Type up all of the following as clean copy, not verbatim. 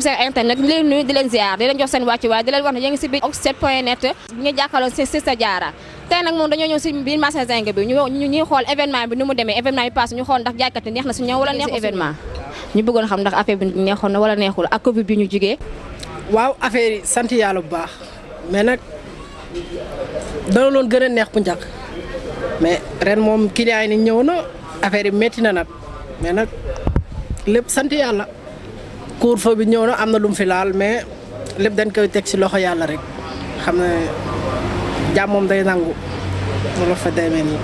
seen internet di leen nuyu di leen ziar di leen jox seen wàccuwaay di leen wax ne yéen ngi si biir ox7.net ñu jàkkaarloo si Sister Diarra tey nag moom dañoo ñëw si biir marché Zinc bi ñuy xool événement bi nu mu demee événement bi passé ñu xool ndax jaaykat yi neex na si ñëw wala neexul si événement ñu bëggoon xam ndax affaire bi neexoon na wala neexul ak Covid bi ñu jugee. waaw affaire yi sant yàlla bu baax mais nag dana loon gën a neex bu njëkk mais ren moom client yi ni ñëw na affaire yi métti na nag mais nag lépp sant yàlla couvre-feu bi ñëw na am na lu mu fi laal mais lépp dañ koy teg si loxo yàlla rek xam ne jàmm moom day nangu mu la fa demee nii.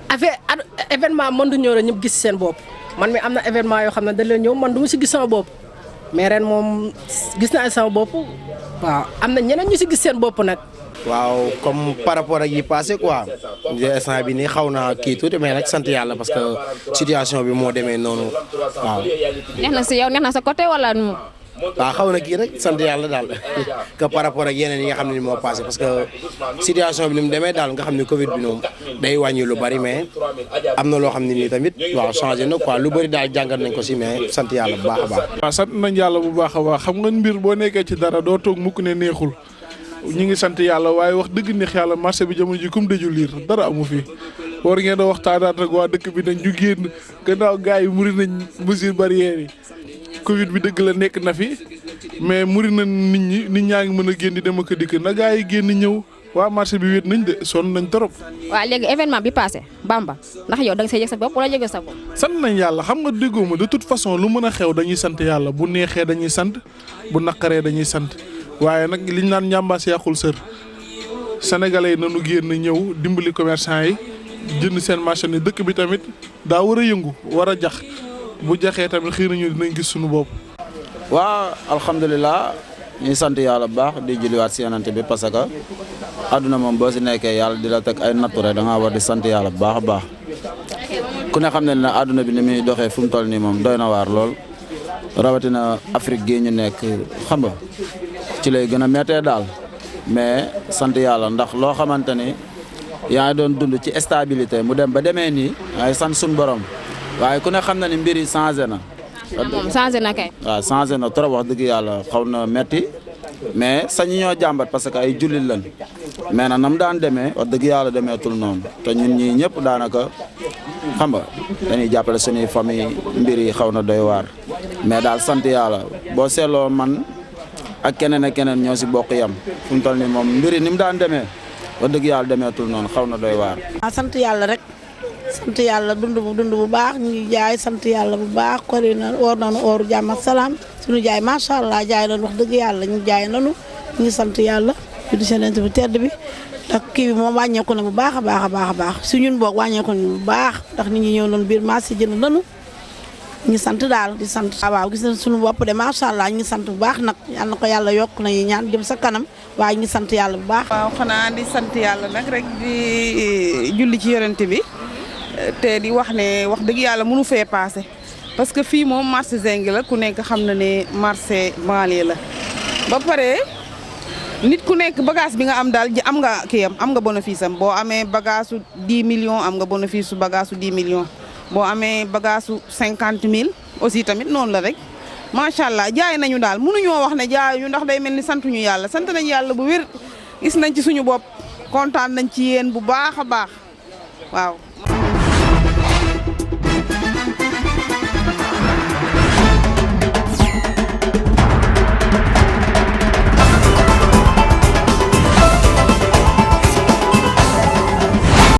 affaire événement mën du ñëw rek ñëpp gis seen bopp man mi am na événement yoo xam ne dañ leen ñëw man du ma si gis sama bopp mais ren moom gis naa sama bopp waaw am na ñeneen ñu si gis seen bopp nag. waaw comme par rapport ak yi passé quoi instant bi nii xaw na kii tuuti mais nag sant yàlla parce que situation bi moo demee noonu waaw. neex na si yow neex na sa côté wala. waaw xaw na kii rek sant yàlla daal que par rapport ak yeneen yi nga xam ne ni moo passé parce que situation bi ni mu demee daal nga xam ne Covid bi moom day wàññi lu bari mais am na loo xam ne nii tamit waaw changé na quoi lu bari daal jàngat nañ ko si mais sant yàlla bu baax a baax. waaw sant nañ yàlla bu baax a baax xam nga mbir boo nekkee ci dara doo toog mukk ne neexul. ñu ngi sant yàlla waaye wax dëgg neex yàlla marché bi jamono ji comme dëju liir dara amu fi war ngeen a waxtaanaat rek waa dëkk bi nañ ñu génn gannaaw gars yi muri nañ mesures barrières yi Covid bi dëgg la nekk na fi mais muri na nit ñaa ngi mën a génn di dem ak a dikk na gars yi génn ñëw waa marché bi wéet nañ de sonn nañ trop. waaw léegi événement bi passé Bamba ndax yow da nga see yëg sa bopp wala yëg sa bopp. sant nañ yàlla xam nga déggoo ma de toute façon lu mën a xew dañuy sant yàlla bu neexee dañuy sant bu naqaree dañuy sant. waaye nag liñ naan njàmbaas yàqul sër sénégalais yi nanu génn ñëw dimbali commerçant yi jënd seen marché ni dëkk bi tamit daa war a yëngu war a jax bu jaxee tamit xëy nañu dinañ gis suñu bopp. waa alhamdulilah ñuy sant yàlla bu baax di julliwaat si yonent bi parce que àdduna moom boo si nekkee yàlla di la teg ay nattu rek da ngaa war di sant yàlla bu baax a baax ku ne xam ne ne àdduna bi ni muy doxee fu mu toll nii moom doy na waar lool rawatina Afrique gii ñu nekk xam nga ci lay gën a méttee daal mais sant yàlla ndax loo xamante ni yaa ngi doon dund ci stabilité mu dem ba demee nii ay sant suñu borom waaye ku ne xam na ni mbir yi changé na. moom changé na kay. waaw changé na trop wax dëgg yàlla xaw na metti mais sañu ñoo jàmbat parce que ay jullit lañ mais nag nam daan demee wax dëgg yàlla demeetul noonu te ñun ñii ñëpp daanaka xam nga dañuy jàppale suñuy famille mbir yi xaw na doy waar mais daal sant yàlla boo seetloo man. ak keneen ak keneen ñoo si bokk yam fu mu toll nii moom mbiri ni mu daan demee wax dëgg yàlla demeetul noonu xaw na doy waar. sant yàlla rek sant yàlla dund bu baax ñu ngi jaay sant yàlla bu baax kori na oor nañu ooru jàmm ak salaam suñu jaay macha allah jaay nañu wax dëgg yàlla ñu jaay nañu ñu ngi sant yàlla di seen bu tedd bi ndax kii bi moom wàññeeku na bu baax a baax a baax a baax su ñun boog wàññeeku nañu bu baax ndax nit ñi ñëw nañu biir marché jënd nañu. ñu sant daal di sant waaw gis nañ suñu bopp de macha allah ñu sant bu baax nag yal na ko yàlla yokk na yi ñaan jëm sa kanam waaye ñu sant yàlla bu baax. waaw xanaa di sant yàlla nag rek di julli ci yorante bi te di wax ne wax dëgg yàlla mënu fee passé parce que fii moom marché Zinc la ku nekk xam na ne marché banlieue la ba pare nit ku nekk bagage bi nga am daal am nga kiyam am nga bénéfice am boo amee bagage su 10 millions am nga bénéfice su bagage su 10 millions. boo amee bagage su 50 000 aussi tamit noonu la rek macha allah jaay nañu daal mënuñoo wax ne jaayuñu ndax day mel ni santuñu yàlla sant nañu yàlla bu wér gis nañ ci suñu bopp kontaan nañ ci yéen bu baax a baax waaw.